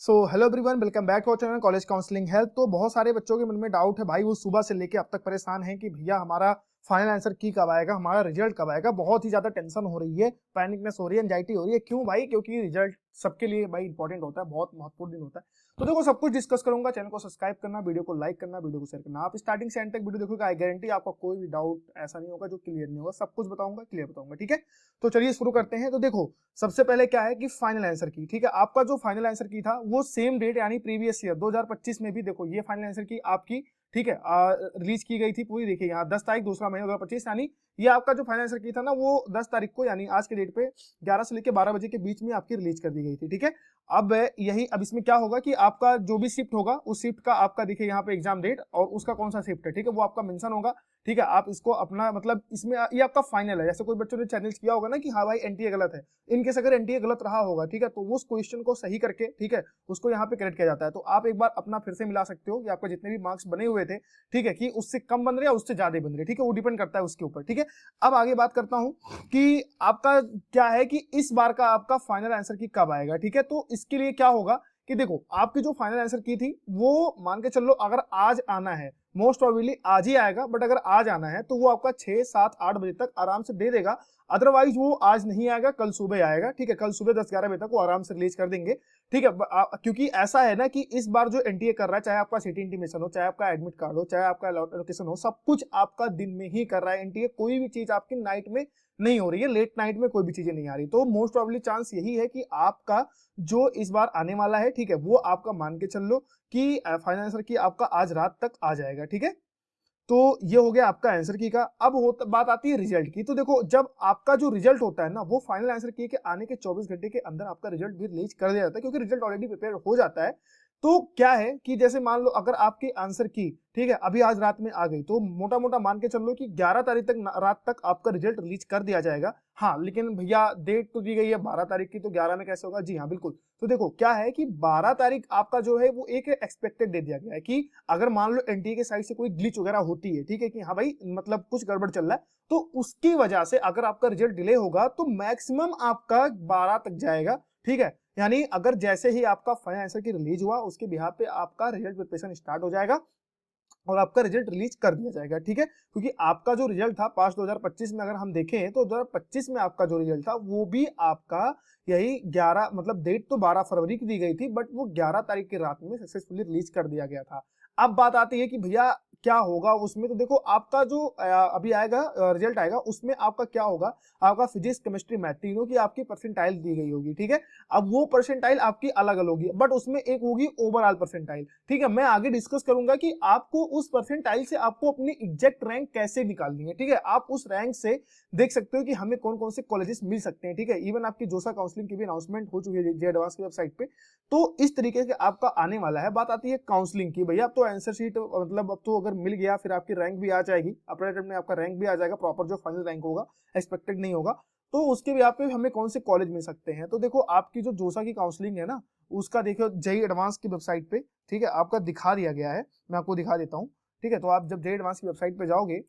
So hello everyone, welcome back to our channel college counselling health. तो बहुत सारे बच्चों के मन में डाउट है भाई, वो सुबह से लेके अब तक परेशान हैं कि भैया हमारा फाइनल आंसर की कब आएगा, हमारा रिजल्ट कब आएगा। बहुत ही ज्यादा टेंशन हो रही है, पैनिकनेस हो रही है, एंजाइटी हो रही है। क्यों भाई? क्योंकि रिजल्ट सबके लिए भाई इंपॉर्टेंट होता है, बहुत महत्वपूर्ण दिन होता है। तो देखो, सब कुछ डिस्कस करूंगा। चैनल को सब्सक्राइब करना, वीडियो को लाइक करना, वीडियो को शेयर करना। आप स्टार्टिंग से एंड तक वीडियो देखोगे, आई गारंटी आपका कोई भी डाउट ऐसा नहीं होगा जो क्लियर नहीं होगा। सब कुछ बताऊंगा, क्लियर बताऊंगा, ठीक है। तो चलिए शुरू करते हैं। तो देखो, सबसे पहले क्या है कि फाइनल आंसर की, ठीक है, आपका जो फाइनल आंसर की था वो सेम डेट यानी प्रीवियस ईयर 2025 में भी देखो ये फाइनल आंसर की आपकी, ठीक है, रिलीज की गई थी पूरी। देखिए यहाँ 10 तारीख दूसरा महीना 2025, यानी ये आपका जो फाइनल आंसर की था ना वो 10 तारीख को यानी आज के डेट पे 11 से लेकर 12 बजे के बीच में आपकी रिलीज कर दी गई थी, ठीक है। अब इसमें क्या होगा कि आपका जो भी शिफ्ट होगा उस शिफ्ट का आपका देखिए यहाँ पे एग्जाम डेट और उसका कौन सा शिफ्ट है, ठीक है, वो आपका मेंशन होगा, ठीक है। आप इसको अपना मतलब इसमें ये आपका फाइनल है। जैसे कोई बच्चों ने चैलेंज किया होगा ना कि हाँ भाई एनटीए गलत है, इनकेस अगर एनटीए गलत रहा होगा, ठीक है, तो उस क्वेश्चन को सही करके, ठीक है, उसको यहाँ पे करेक्ट किया जाता है। तो आप एक बार अपना फिर से मिला सकते हो कि आपका जितने भी मार्क्स बने हुए थे, ठीक है, कि उससे कम बन रहे या उससे ज्यादा बन रहे, ठीक है, वो डिपेंड करता है उसके ऊपर, ठीक है। अब आगे बात करता हूं कि आपका क्या है कि इस बार का आपका फाइनल आंसर की कब आएगा, ठीक है। तो इसके लिए क्या होगा कि देखो, आपकी जो फाइनल आंसर की थी वो मान के चलो अगर आज आना है, मोस्ट प्रोबेबली आज ही आएगा, बट अगर आज आना है तो वो आपका 6, 7, 8 बजे तक आराम से दे देगा। अदरवाइज वो आज नहीं आएगा, कल सुबह आएगा, ठीक है, कल सुबह 10, 11 बजे तक वो आराम से रिलीज कर देंगे, ठीक है। क्योंकि ऐसा है ना कि इस बार जो एनटीए कर रहा है, चाहे आपका सिटी इंटीमेशन हो, चाहे आपका एडमिट कार्ड हो, चाहे आपका लोकेशन हो, सब कुछ आपका दिन में ही कर रहा है एनटीए। कोई भी चीज आपकी नाइट में नहीं हो रही है, लेट नाइट में कोई भी चीजें नहीं आ रही। तो मोस्ट प्रोबेबली चांस यही है कि आपका जो इस बार आने वाला है, ठीक है, वो आपका मान के चल लो कि फाइनल आंसर की आपका आज रात तक आ जाएगा, ठीक है। तो ये हो गया आपका आंसर की का। अब बात आती है रिजल्ट की। तो देखो, जब आपका जो रिजल्ट होता है ना वो फाइनल आंसर की के आने के 24 घंटे के अंदर आपका रिजल्ट भी रिलीज कर दिया जाता है, क्योंकि रिजल्ट ऑलरेडी प्रिपेयर हो जाता है। तो क्या है कि जैसे मान लो अगर आपकी आंसर की, ठीक है, अभी आज रात में आ गई, तो मोटा मोटा मान के चल लो कि 11 तारीख तक रात तक आपका रिजल्ट रिलीज कर दिया जाएगा। हाँ, लेकिन भैया डेट तो दी गई है 12 तारीख की, तो 11 में कैसे होगा? जी हाँ, बिल्कुल। तो देखो क्या है कि 12 तारीख आपका जो है वो एक एक्सपेक्टेड दे दिया गया है कि अगर मान लो एनटीए के साइड से कोई ग्लिच वगैरह होती है, ठीक है, कि हाँ भाई मतलब कुछ गड़बड़ चल रहा है, तो उसकी वजह से अगर आपका रिजल्ट डिले होगा तो मैक्सिमम आपका 12 तक जाएगा, ठीक है। यानी अगर जैसे ही आपका फाइनल आंसर की रिलीज हुआ उसके बिहाफ पे आपका रिजल्ट प्रिपरेशन स्टार्ट हो जाएगा और आपका रिजल्ट रिलीज कर दिया जाएगा, ठीक है। क्योंकि आपका जो रिजल्ट था पास 2025 में अगर हम देखें तो 2025 में आपका जो रिजल्ट था वो भी आपका यही 11 मतलब डेट तो 12 फरवरी की दी गई थी, बट वो 11 तारीख की रात में सक्सेसफुली रिलीज कर दिया गया था। अब बात आती है कि भैया क्या होगा उसमें। तो देखो, आपका जो अभी आएगा रिजल्ट आएगा उसमें आपका क्या होगा, आपका फिजिक्स, केमिस्ट्री, मैथ तीनों की आपकी परसेंटाइल दी गई होगी, ठीक है। अब वो परसेंटाइल आपकी अलग अलग होगी, बट उसमें एक होगी ओवरऑल परसेंटाइल, ठीक है। मैं आगे डिस्कस करूंगा कि आपको उस परसेंटाइल से आपको अपनी एग्जैक्ट रैंक कैसे निकालनी है, ठीक है। आप उस रैंक से देख सकते हो कि हमें कौन कौन से कॉलेजेस मिल सकते हैं, ठीक है। इवन आपकी जोसा काउंसलिंग की भी अनाउंसमेंट हो चुकी है जे एडवांस की वेबसाइट पे। तो इस तरीके से आपका आने वाला है। बात आती है काउंसलिंग की। भैया अब तो आंसर शीट मतलब अब तो अगर मिल गया फिर आपकी रैंक भी आ जाएगी, अपने अटेम्प्ट में आपका रैंक भी आ जाएगा, प्रॉपर जो फाइनल रैंक होगा, एक्सपेक्टेड नहीं होगा। तो उसके भी आप पे हमें कौन से कॉलेज मिल सकते हैं। तो देखो, आपकी जो जोसा की काउंसलिंग है ना उसका देखो जेई एडवांस की वेबसाइट पे, ठीक है, आपका दिखा दिया गया है। मैं आपको दिखा देता हूँ, ठीक है। तो आप जब जेई एडवांस की वेबसाइट पे जाओगे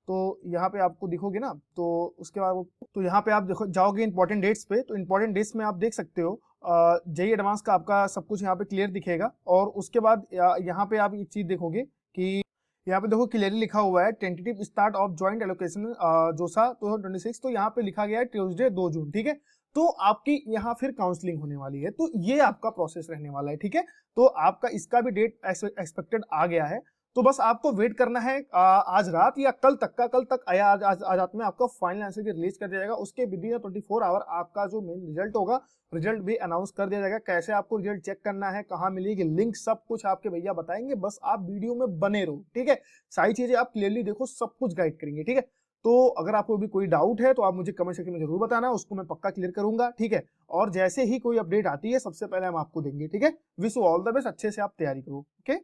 तो यहाँ पे आपको दिखोगे ना, तो उसके बाद तो यहाँ पे आप देखो जाओगे इंपॉर्टेंट डेट्स पे, तो इंपॉर्टेंट डेट्स में आप देख सकते हो जेई एडवांस का आपका सब कुछ यहाँ पे क्लियर दिखेगा। और उसके बाद यहाँ पे आप ये चीज देखोगे कि यहाँ पे देखो क्लियरली लिखा हुआ है tentative start of joint allocation जोसा 2026। तो यहाँ पे लिखा गया है ट्यूसडे 2 जून, ठीक है। तो आपकी यहाँ फिर काउंसलिंग होने वाली है, तो ये आपका प्रोसेस रहने वाला है, ठीक है। तो आपका इसका भी डेट एक्सपेक्टेड आ गया है। तो बस आपको वेट करना है आज रात या कल तक का, कल तक आया आज रात में आपका फाइनल आंसर की रिलीज कर दिया जाएगा। उसके विद इन 24 आवर आपका जो मेन रिजल्ट होगा, रिजल्ट भी अनाउंस कर दिया जाएगा। कैसे आपको रिजल्ट चेक करना है, कहाँ मिलेगी लिंक, सब कुछ आपके भैया बताएंगे। बस आप वीडियो में बने रहो, ठीक है। सारी चीजें आप क्लियरली देखो, सब कुछ गाइड करेंगे, ठीक है। तो अगर आपको भी कोई डाउट है तो आप मुझे कमेंट सेक्शन में जरूर बताना, उसको मैं पक्का क्लियर करूंगा, ठीक है। और जैसे ही कोई अपडेट आती है सबसे पहले हम आपको देंगे, ठीक है। Wish you all the best, अच्छे से आप तैयारी करो, ओके।